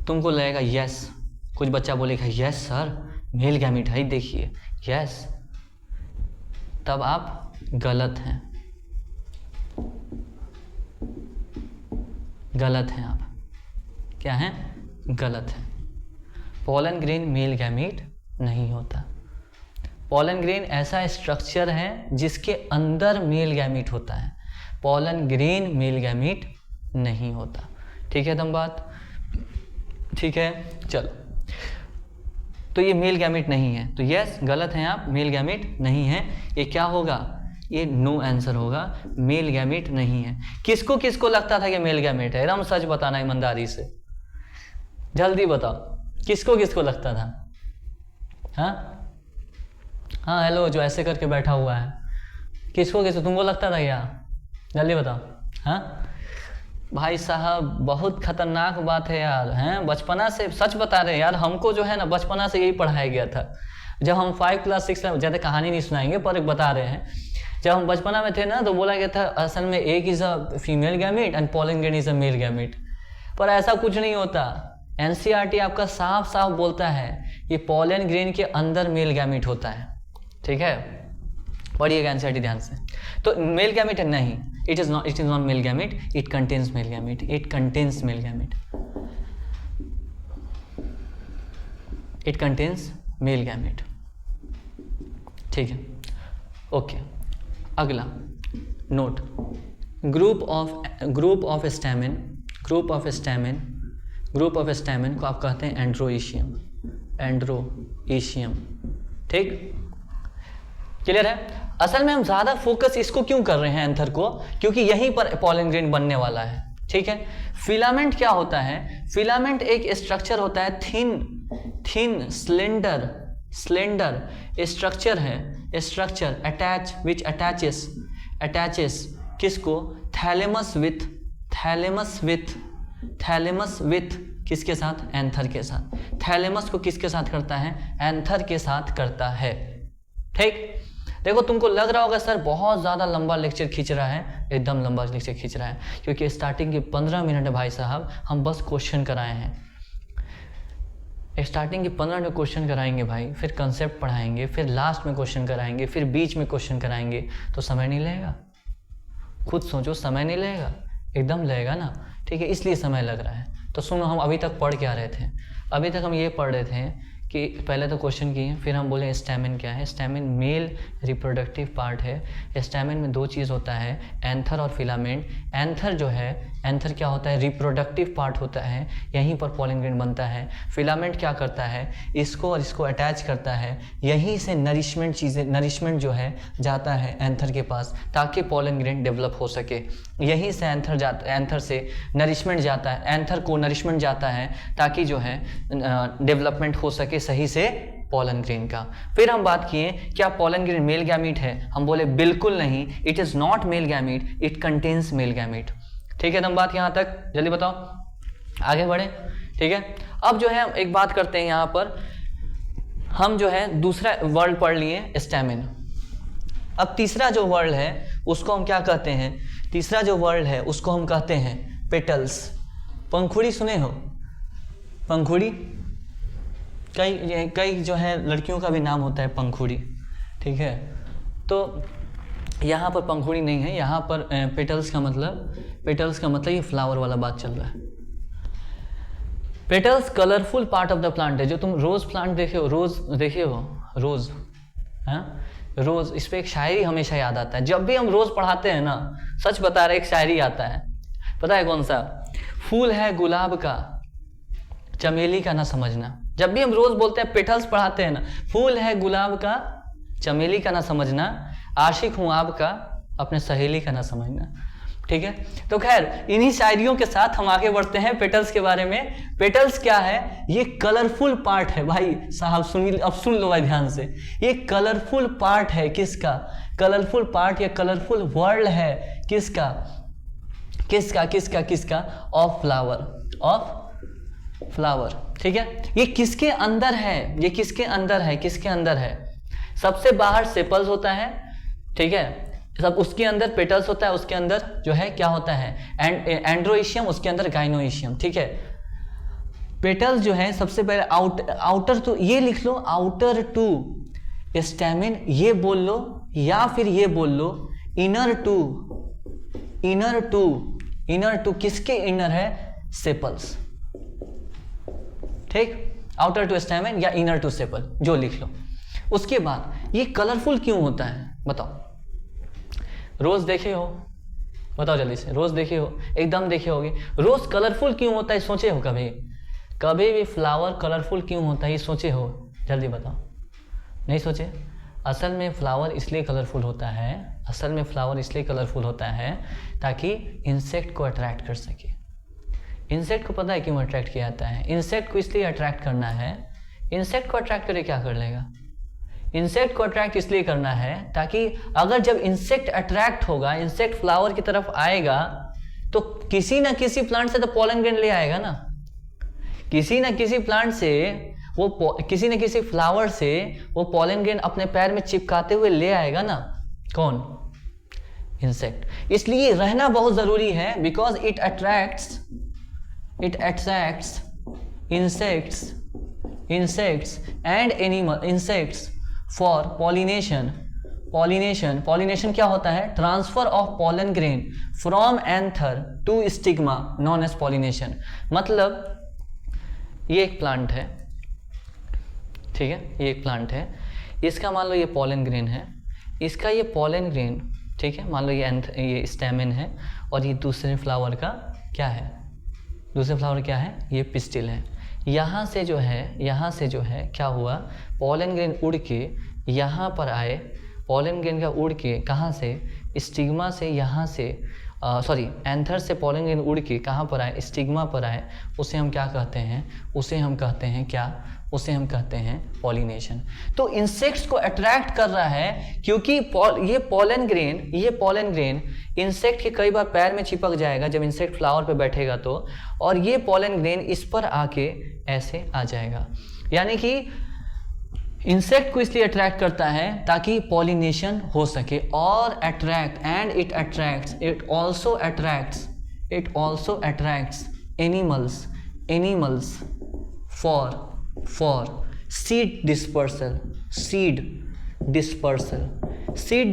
Speaker 1: तुमको लगेगा यस, कुछ बच्चा बोलेगा यस सर मेल गैमीट है, देखिए यस, तब आप गलत हैं, आप क्या हैं, गलत हैं। पॉलन ग्रेन मेल गैमीट नहीं होता। पॉलन ग्रेन ऐसा स्ट्रक्चर है जिसके अंदर मेल गैमीट होता है। पॉलन ग्रेन मेल गैमीट नहीं होता। ठीक है दम बात, ठीक है। चलो तो ये मेल गैमेट नहीं है। तो यस, गलत हैं आप, मेल गैमेट नहीं है। ये क्या होगा? ये नो आंसर होगा, मेल गैमेट नहीं है। किसको किसको लगता था कि मेल गैमेट है? एकदम सच बताना ईमानदारी से, जल्दी बताओ, किसको किसको लगता था? हाँ हेलो, जो ऐसे करके बैठा हुआ है, किसको किसको तुमको लगता था क्या? जल्दी बताओ। हाँ भाई साहब, बहुत खतरनाक बात है यार, हैं? बचपना से सच बता रहे हैं यार, हमको जो है ना बचपना से यही पढ़ाया गया था। जब हम 5 क्लास 6 ज़्यादा कहानी नहीं सुनाएंगे, पर एक बता रहे हैं, जब हम बचपना में थे ना तो बोला गया था असल में एक is a female gamete and pollen grain is a male gamete. पर ऐसा कुछ नहीं होता। एनसीईआरटी आपका साफ साफ बोलता है ये पोलन ग्रेन के अंदर मेल गैमेट होता है। ठीक है, पढ़िएगा एनसीईआरटी ध्यान से। तो मेल गैमेट नहीं, it is not male gamete, it contains male gamete, it contains male gamete, it contains male gamete. ठीक है, ओके। अगला नोट, ग्रुप ऑफ स्टैमेन को आप कहते हैं एंड्रोइशियम। ठीक, क्लियर है? असल में हम ज़्यादा फोकस इसको क्यों कर रहे हैं, एंथर को, क्योंकि यहीं पर पोलन ग्रेन बनने वाला है। ठीक है, फिलामेंट क्या होता है? फिलामेंट एक स्ट्रक्चर होता है, थिन स्लेंडर स्ट्रक्चर है, स्ट्रक्चर विच अटैचेस किसको? थैलेमस विथ किसके साथ? एंथर के साथ। थैलेमस को किसके साथ करता है? एंथर के साथ करता है। ठीक, देखो तुमको लग रहा होगा सर बहुत ज़्यादा लंबा लेक्चर खींच रहा है, एकदम लंबा लेक्चर खींच रहा है, क्योंकि स्टार्टिंग के 15 मिनट है भाई साहब, हम बस क्वेश्चन कराए हैं। स्टार्टिंग के 15 मिनट क्वेश्चन कराएंगे भाई, फिर कंसेप्ट पढ़ाएंगे, फिर लास्ट में क्वेश्चन कराएंगे, फिर बीच में क्वेश्चन कराएंगे, तो समय नहीं लगेगा? खुद सोचो, समय नहीं लगेगा? एकदम लगेगा ना। ठीक है, इसलिए समय लग रहा है। तो सुनो, हम अभी तक पढ़ क्या रहे थे? अभी तक हम ये पढ़ रहे थे कि पहले तो क्वेश्चन किए, फिर हम बोले स्टैमेन क्या है। स्टैमेन मेल रिप्रोडक्टिव पार्ट है। स्टैमेन में 2 चीज़ होता है, एंथर और फिलामेंट। एंथर जो है, एंथर क्या होता है? रिप्रोडक्टिव पार्ट होता है, यहीं पर पोलन ग्रेन बनता है। फिलामेंट क्या करता है? इसको और इसको अटैच करता है, यहीं से नरिशमेंट जो है जाता है एंथर के पास, ताकि पोलन ग्रेन डेवलप हो सके। यहीं से एंथर से नरिशमेंट जाता है, एंथर को नरिशमेंट जाता है, ताकि जो है डेवलपमेंट हो सके सही से पोलन ग्रेन का। फिर हम बात किए क्या पोलन ग्रेन मेल गैमीट है? हम बोले बिल्कुल नहीं, it is not male gamete, it contains male gamete. ठीक है, तो हम बात यहाँ तक, जल्दी बताओ, आगे बढ़े। ठीक है, अब जो है एक बात करते हैं, यहाँ पर हम जो है दूसरा वर्ड पढ़ लिए स्टैमेन। अब तीसरा जो वर्ड है उसको हम क्या कहते हैं? तीसरा जो वर्ड है उसको हम कहते हैं पेटल्स। पंखुड़ी सुने हो? पंखुड़ी, कई जो है लड़कियों का भी नाम होता है पंखुड़ी। ठीक है, तो यहाँ पर पंखुड़ी नहीं है, यहाँ पर पेटल्स का मतलब ये फ्लावर वाला बात चल रहा है। Petals colourful part of the plant है। जो तुम रोज प्लांट देखे हो, रोज, हाँ रोज, इस पर एक शायरी हमेशा याद आता है। जब भी हम रोज पढ़ाते हैं ना, सच बता रहे, एक शायरी आता है, पता है कौन सा? फूल है गुलाब का, चमेली का ना समझना। जब भी हम रोज बोलते हैं, पेटल्स पढ़ाते हैं ना, फूल है गुलाब का, चमेली का ना समझना, आशिक हूं आपका, अपने सहेली का ना समझना। ठीक है, तो खैर इन्हीं शायरियों के साथ हम आगे बढ़ते हैं पेटल्स के बारे में। पेटल्स क्या है? ये कलरफुल पार्ट है भाई साहब, सुनिए, अब सुन लो भाई ध्यान से। ये कलरफुल पार्ट है, किसका? कलरफुल पार्ट या कलरफुल वर्ल्ड है, किसका? Of flower. ठीक है, ये किसके अंदर है? सबसे बाहर सेपल्स होता है, ठीक है, सब उसके अंदर पेटल्स होता है, उसके अंदर जो है क्या होता है? एंड्रोइशियम, उसके अंदर गाइनोइशियम। ठीक है, पेटल्स जो है सबसे पहले आउटर टू, ये लिख लो, आउटर टू स्टैमेन, ये बोल लो, या फिर ये बोल लो इनर टू किसके इनर है? सेपल्स। ठीक, आउटर टू स्टैमेन या इनर टू सेपल, जो लिख लो। उसके बाद ये कलरफुल क्यों होता है बताओ? रोज देखे हो? बताओ जल्दी से, रोज देखे हो? एकदम देखे होगे। रोज कलरफुल क्यों होता है सोचे हो? कभी भी फ्लावर कलरफुल क्यों होता है ये सोचे हो? जल्दी बताओ, नहीं सोचे? असल में फ्लावर इसलिए कलरफुल होता है, असल में फ्लावर इसलिए कलरफुल होता है ताकि इंसेक्ट को अट्रैक्ट कर सके। इंसेक्ट को पता है क्यों अट्रैक्ट किया जाता है? इंसेक्ट को इसलिए अट्रैक्ट करना है, इंसेक्ट को अट्रैक्ट करके क्या कर लेगा? इंसेक्ट को अट्रैक्ट इसलिए करना है ताकि अगर जब इंसेक्ट अट्रैक्ट होगा, इंसेक्ट फ्लावर की तरफ आएगा, तो किसी ना किसी प्लांट से तो पॉलन ग्रेन ले आएगा ना, किसी ना किसी प्लांट से वो, किसी न किसी फ्लावर से वो पॉलन ग्रेन अपने पैर में चिपकाते हुए ले आएगा ना। कौन? इंसेक्ट। इसलिए रहना बहुत जरूरी है, because it attracts insects and animal, insects for pollination. Pollination क्या होता है? Transfer of pollen grain from anther to stigma known as pollination. मतलब ये एक प्लांट है, ठीक है, ये एक प्लांट है, इसका मान लो ये पॉलन ग्रेन है, इसका ये पॉलन ग्रेन, ठीक है, मान लो ये स्टेमन है, और ये दूसरे फ्लावर का क्या है? दूसरे फ्लावर क्या है? ये पिस्टिल है। यहाँ से जो है क्या हुआ? पॉलन ग्रेन उड़ के यहाँ पर आए, पॉलन ग्रेन का उड़ के कहाँ से? स्टिग्मा से, यहाँ से एंथर से पॉलन ग्रेन उड़ के कहाँ पर आए? स्टिग्मा पर आए। उसे हम क्या कहते हैं? उसे हम कहते हैं पॉलिनेशन। तो इंसेक्ट्स को अट्रैक्ट कर रहा है क्योंकि ये पॉलन ग्रेन इंसेक्ट के कई बार पैर में चिपक जाएगा जब इंसेक्ट फ्लावर पे बैठेगा तो, और ये पॉलन ग्रेन इस पर आके ऐसे आ जाएगा। यानी कि इंसेक्ट को इसलिए अट्रैक्ट करता है ताकि पॉलिनेशन हो सके, और it also attracts animals for seed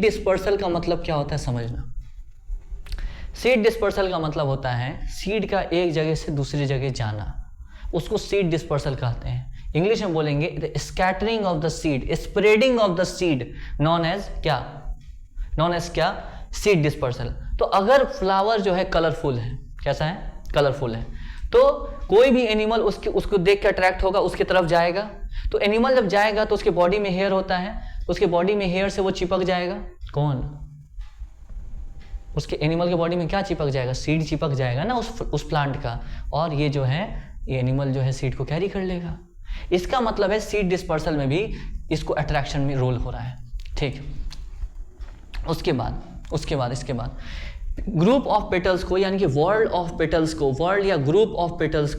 Speaker 1: dispersal का मतलब क्या होता है समझना। सीड डिस्पर्सल का मतलब होता है सीड का एक जगह से दूसरी जगह जाना, उसको सीड डिस्पर्सल कहते हैं। इंग्लिश में बोलेंगे scattering of the seed, spreading of the seed, known as क्या? Seed dispersal. तो अगर फ्लावर जो है कलरफुल है, कैसा है? कलरफुल है, तो कोई भी एनिमल उसको देख के अट्रैक्ट होगा, उसकी तरफ जाएगा। तो एनिमल जब जाएगा तो उसके बॉडी में हेयर होता है, उसके बॉडी में हेयर से वो चिपक जाएगा। कौन? उसके एनिमल के बॉडी में क्या चिपक जाएगा? सीड चिपक जाएगा ना उस प्लांट का, और ये जो है ये एनिमल जो है सीड को कैरी कर लेगा। इसका मतलब है सीड डिस्पर्सल में भी इसको अट्रैक्शन में रोल हो रहा है, ठीक। उसके बाद ग्रुप ऑफ पेटल्स को, यानी कि वर्ल्ड ऑफ पेटल्स को, वर्ल्ड या ग्रुप ऑफ पेटल्स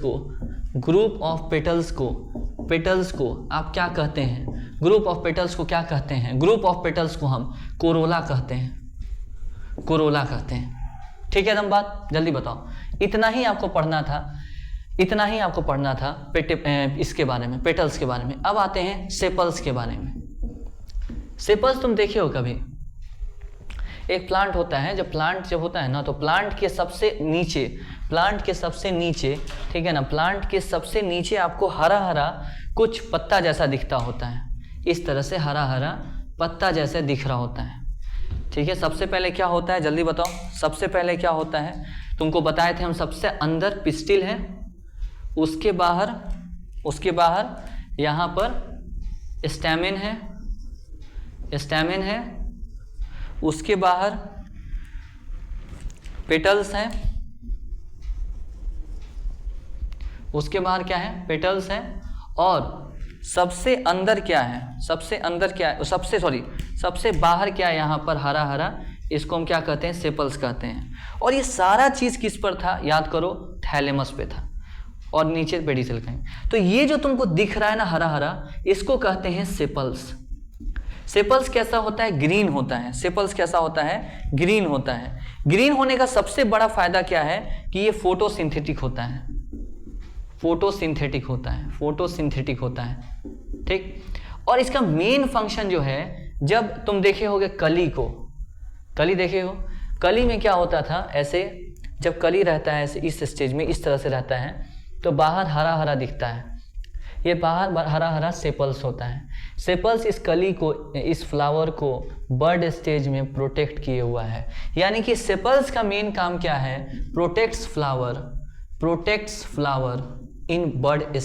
Speaker 1: को आप क्या कहते हैं? ग्रुप ऑफ पेटल्स को क्या कहते हैं? ग्रुप ऑफ पेटल्स को हम कोरोला कहते हैं, ठीक है। एकदम बात जल्दी बताओ। इतना ही आपको पढ़ना था इसके बारे में, पेटल्स के बारे में। अब आते हैं सेपल्स के बारे में। सेपल्स तुम देखे हो कभी? एक प्लांट होता है, जब प्लांट होता है ना, तो प्लांट के सबसे नीचे, ठीक है ना, प्लांट के सबसे नीचे आपको हरा हरा कुछ पत्ता जैसा दिखता होता है। इस तरह से हरा हरा पत्ता जैसे दिख रहा होता है, ठीक है। सबसे पहले क्या होता है जल्दी बताओ? सबसे पहले क्या होता है? तुमको बताए थे हम, सबसे अंदर पिस्टिल है, उसके बाहर यहाँ पर स्टैमेन है, उसके बाहर पेटल्स हैं, उसके बाहर क्या है? पेटल्स हैं। और सबसे अंदर क्या है? सबसे बाहर क्या है? यहाँ पर हरा हरा, इसको हम क्या कहते हैं? सेपल्स कहते हैं। और ये सारा चीज किस पर था? याद करो, थैलेमस पे था, और नीचे पेडिकल का। तो ये जो तुमको दिख रहा है ना हरा हरा, इसको कहते हैं सेपल्स। सेपल्स कैसा होता है? ग्रीन होता है। सेपल्स कैसा होता है? ग्रीन होता है। ग्रीन होने का सबसे बड़ा फायदा क्या है? कि ये फोटोसिंथेटिक होता है, ठीक। और इसका मेन फंक्शन जो है, जब तुम देखे होगे कली देखे हो? कली में क्या होता था? ऐसे जब कली रहता है ऐसे इस स्टेज में इस तरह से रहता है, तो बाहर हरा हरा दिखता है, ये बाहर हरा हरा सेपल्स होता है। सेपल्स इस कली को, इस फ्लावर को बर्ड स्टेज में प्रोटेक्ट किए हुआ है। यानी कि सेपल्स का मेन काम क्या है? Protects flower in bird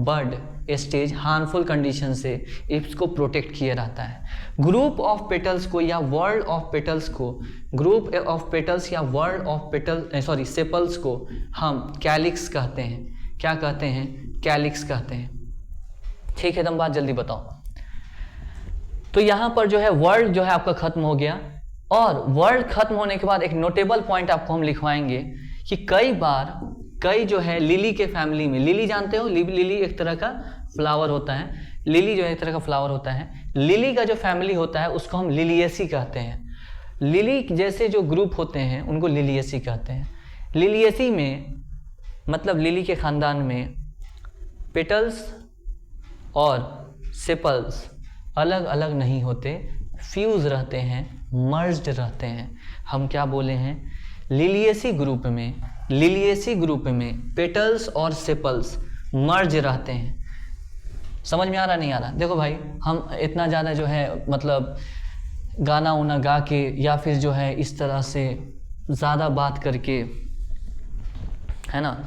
Speaker 1: bud stage harmful condition से इसको प्रोटेक्ट किया रहता है। ग्रुप ऑफ पेटल्स को या वर्ल्ड ऑफ पेटल्स को, ग्रुप ऑफ पेटल्स या वर्ल्ड ऑफ पेटल सेपल्स को हम कैलिक्स कहते हैं। क्या कहते हैं? कैलिक्स कहते हैं। ठीक है, एकदम बात जल्दी बताओ। तो यहाँ पर जो है वर्ल्ड जो है आपका खत्म हो गया, और वर्ल्ड खत्म होने के बाद एक नोटेबल पॉइंट आपको हम लिखवाएंगे कि कई जो है लिली के फैमिली में, लिली जानते हो, लिली एक तरह का फ्लावर होता है, लिली जो है एक तरह का फ्लावर होता है, लिली का जो फैमिली होता है उसको हम लिलिएसी कहते हैं। लिली जैसे जो ग्रुप होते हैं उनको लिलिएसी कहते हैं। लिलिएसी में मतलब लिली के खानदान में पेटल्स और सेपल्स अलग अलग नहीं होते, फ्यूज रहते हैं, मर्ज्ड रहते हैं। हम क्या बोले हैं? लिलिएसी ग्रुप में पेटल्स और सेपल्स मर्ज रहते हैं। समझ में आ रहा नहीं आ रहा? देखो भाई, हम इतना ज़्यादा जो है मतलब गाना उना गा के या फिर जो है इस तरह से ज़्यादा बात करके, है ना,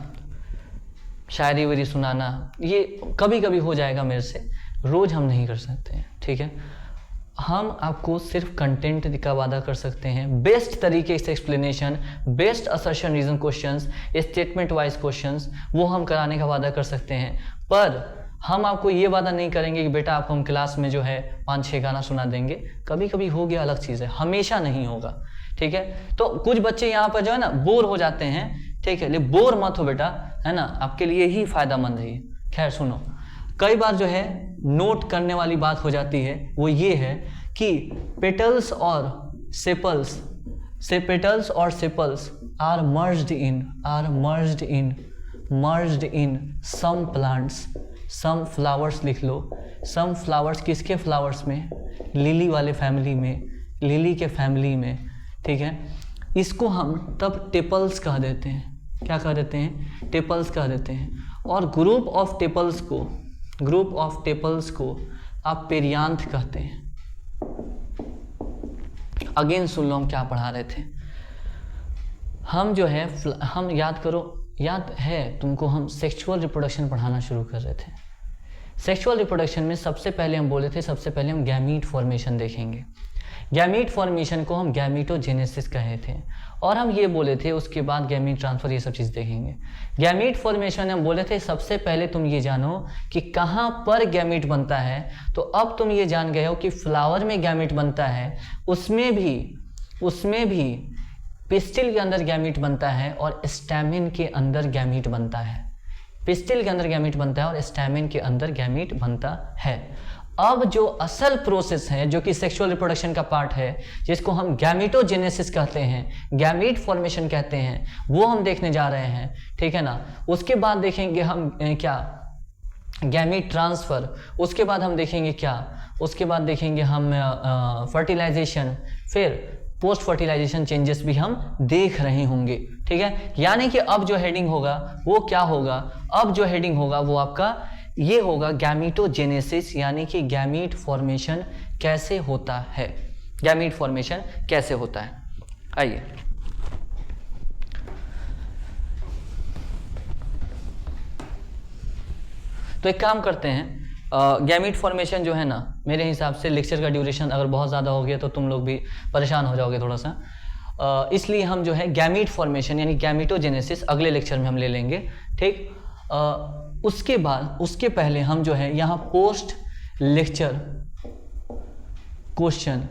Speaker 1: शायरी वायरी सुनाना, ये कभी कभी हो जाएगा मेरे से, रोज़ हम नहीं कर सकते हैं। ठीक है, हम आपको सिर्फ कंटेंट का वादा कर सकते हैं, बेस्ट तरीके से explanation, best assertion reason questions, statement wise questions वो हम कराने का वादा कर सकते हैं। पर हम आपको ये वादा नहीं करेंगे कि बेटा आपको हम क्लास में जो है 5-6 गाना सुना देंगे। कभी कभी हो गया अलग चीज़ है, हमेशा नहीं होगा। ठीक है, तो कुछ बच्चे यहाँ पर जो है ना बोर हो जाते हैं। ठीक है, लेकिन बोर मत हो बेटा, है ना, आपके लिए ही फायदेमंद है ये। खैर सुनो, कई बार जो है नोट करने वाली बात हो जाती है, वो ये है कि पेटल्स और sepals are merged in some plants, some flowers लिख लो। सम फ्लावर्स किसके फ्लावर्स में? लिली वाले फैमिली में, लिली के फैमिली में। ठीक है, इसको हम तब टेपल्स कह देते हैं। क्या कह देते हैं? टेपल्स कह देते हैं। और ग्रुप ऑफ टेपल्स को आप पेरियांथ कहते हैं। अगेन सुन लो हम क्या पढ़ा रहे थे। हम जो है हम याद है तुमको, हम सेक्सुअल रिप्रोडक्शन पढ़ाना शुरू कर रहे थे। सेक्सुअल रिप्रोडक्शन में सबसे पहले हम बोले थे, सबसे पहले हम गैमीट फॉर्मेशन देखेंगे। गैमीट फॉर्मेशन को हम गैमीटोजेनेसिस कहे थे, और हम ये बोले थे उसके बाद गैमीट ट्रांसफर, ये सब चीज़ देखेंगे। गैमीट फॉर्मेशन हम बोले थे सबसे पहले तुम ये जानो कि कहाँ पर गैमीट बनता है। तो अब तुम ये जान गए हो कि फ्लावर में गैमीट बनता है, उसमें भी पिस्टिल के अंदर गैमीट बनता है और स्टैमिन के अंदर गैमीट बनता है। पिस्टिल के अंदर गैमीट बनता है और स्टैमिन के अंदर गैमीट बनता है। अब जो असल प्रोसेस है जो कि सेक्सुअल रिप्रोडक्शन का पार्ट है, जिसको हम गैमीटोजेनेसिस कहते हैं, गैमीट फॉर्मेशन कहते हैं, वो हम देखने जा रहे हैं। ठीक है ना, उसके बाद देखेंगे हम क्या? Gamete transfer. उसके बाद हम देखेंगे क्या? उसके बाद देखेंगे हम फर्टिलाइजेशन, फिर पोस्ट फर्टिलाइजेशन चेंजेस भी हम देख रहे होंगे। ठीक है, यानी कि अब जो हेडिंग होगा वो क्या होगा? अब जो हेडिंग होगा वो आपका ये होगा गैमीटोजेनेसिस, यानी कि गैमीट फॉर्मेशन कैसे होता है। गैमीट फॉर्मेशन कैसे होता है, आइए। तो एक काम करते हैं, गैमीट फॉर्मेशन जो है ना, मेरे हिसाब से लेक्चर का ड्यूरेशन अगर बहुत ज़्यादा हो गया तो तुम लोग भी परेशान हो जाओगे थोड़ा सा, इसलिए हम जो है गैमीट फॉर्मेशन यानी गैमीटोजेनेसिस अगले लेक्चर में हम ले लेंगे। ठीक, उसके पहले हम जो है यहाँ पोस्ट लेक्चर क्वेश्चन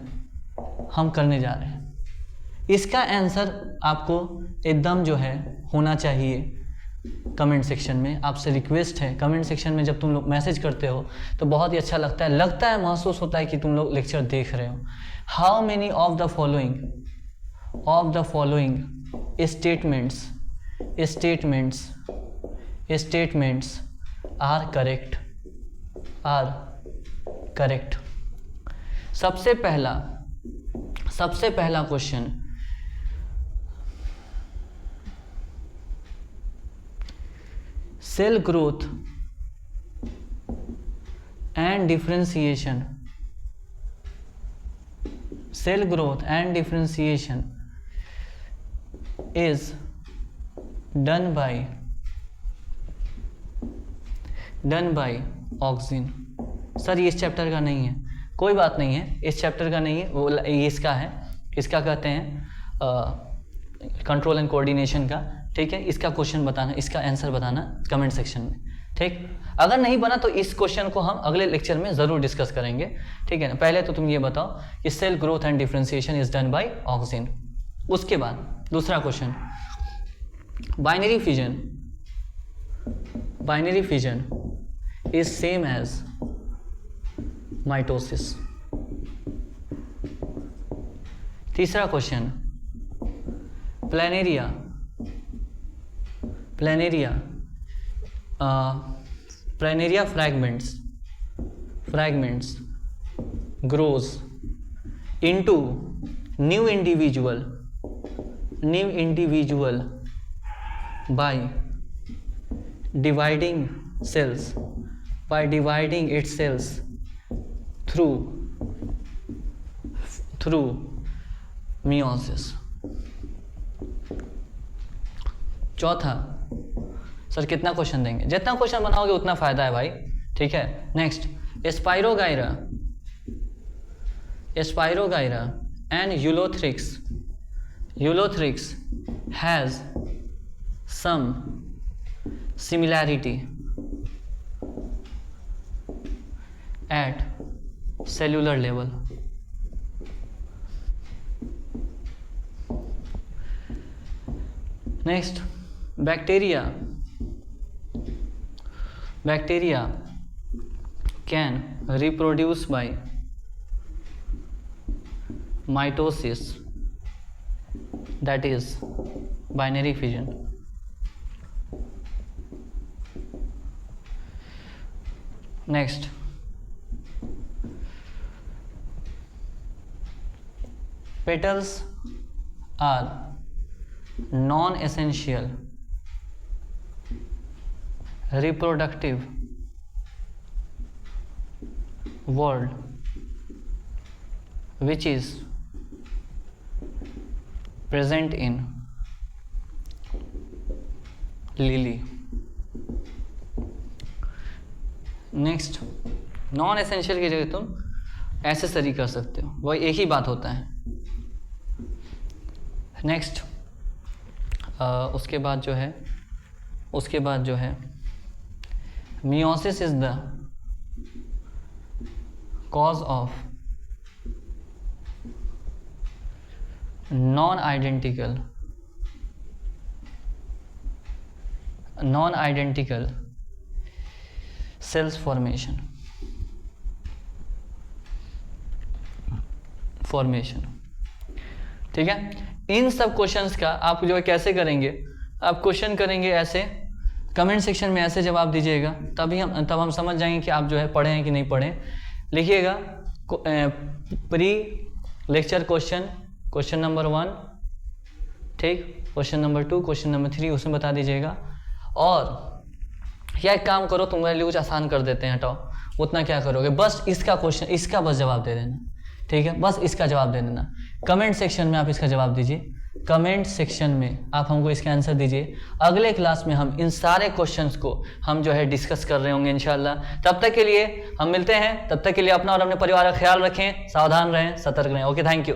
Speaker 1: हम करने जा रहे हैं। इसका आंसर आपको एकदम जो है होना चाहिए कमेंट सेक्शन में। आपसे रिक्वेस्ट है, कमेंट सेक्शन में जब तुम लोग मैसेज करते हो तो बहुत ही अच्छा लगता है, महसूस होता है कि तुम लोग लेक्चर देख रहे हो। How many of the following statements are correct. सबसे पहला question, cell growth and differentiation is done by done by auxin. Sir ये इस चैप्टर का नहीं है, कोई बात नहीं है, इस चैप्टर का नहीं है, वो ये इसका है, इसका कहते हैं कंट्रोल एंड कोऑर्डिनेशन का, ठीक है। इसका क्वेश्चन बताना, इसका आंसर बताना कमेंट सेक्शन में, ठीक। अगर नहीं बना तो इस क्वेश्चन को हम अगले लेक्चर में ज़रूर डिस्कस करेंगे, ठीक है ना। पहले तो तुम ये बताओ कि cell growth and differentiation is done by auxin. उसके बाद दूसरा question, binary fission is same as mitosis. तीसरा question, planaria fragments grows into new individual by dividing its cells through meiosis। चौथा, सर कितना क्वेश्चन देंगे? जितना क्वेश्चन बनाओगे उतना फायदा है भाई, ठीक है। Next, Spirogyra and Ulothrix has some similarity at cellular level. Next, bacteria can reproduce by mitosis, that is binary fission। next, petals are non-essential reproductive world which is present in lily। Next, non essential की जगह तुम accessory कर सकते हो, वही एक ही बात होता है। नेक्स्ट, उसके बाद जो है meiosis is the cause of non-identical cells formation। ठीक है। इन सब क्वेश्चंस का आप जो है कैसे करेंगे, आप क्वेश्चन करेंगे ऐसे, कमेंट सेक्शन में ऐसे जवाब दीजिएगा, तब हम समझ जाएंगे कि आप जो है पढ़े हैं कि नहीं पढ़े। लिखिएगा प्री लेक्चर क्वेश्चन नंबर 1, ठीक, क्वेश्चन नंबर 2, क्वेश्चन नंबर 3 उसमें बता दीजिएगा। और या एक काम करो, तुम्हारे लिए कुछ आसान कर देते हैं, हटाओ, उतना क्या करोगे, बस इसका क्वेश्चन, इसका बस जवाब दे देना, ठीक है, बस इसका जवाब दे देना। कमेंट सेक्शन में आप इसका जवाब दीजिए, कमेंट सेक्शन में आप हमको इसका आंसर दीजिए। अगले क्लास में हम इन सारे क्वेश्चंस को हम जो है डिस्कस कर रहे होंगे इंशाल्लाह। तब तक के लिए हम मिलते हैं, तब तक के लिए अपना और अपने परिवार का ख्याल रखें, सावधान रहें, सतर्क रहें। Okay, thank you.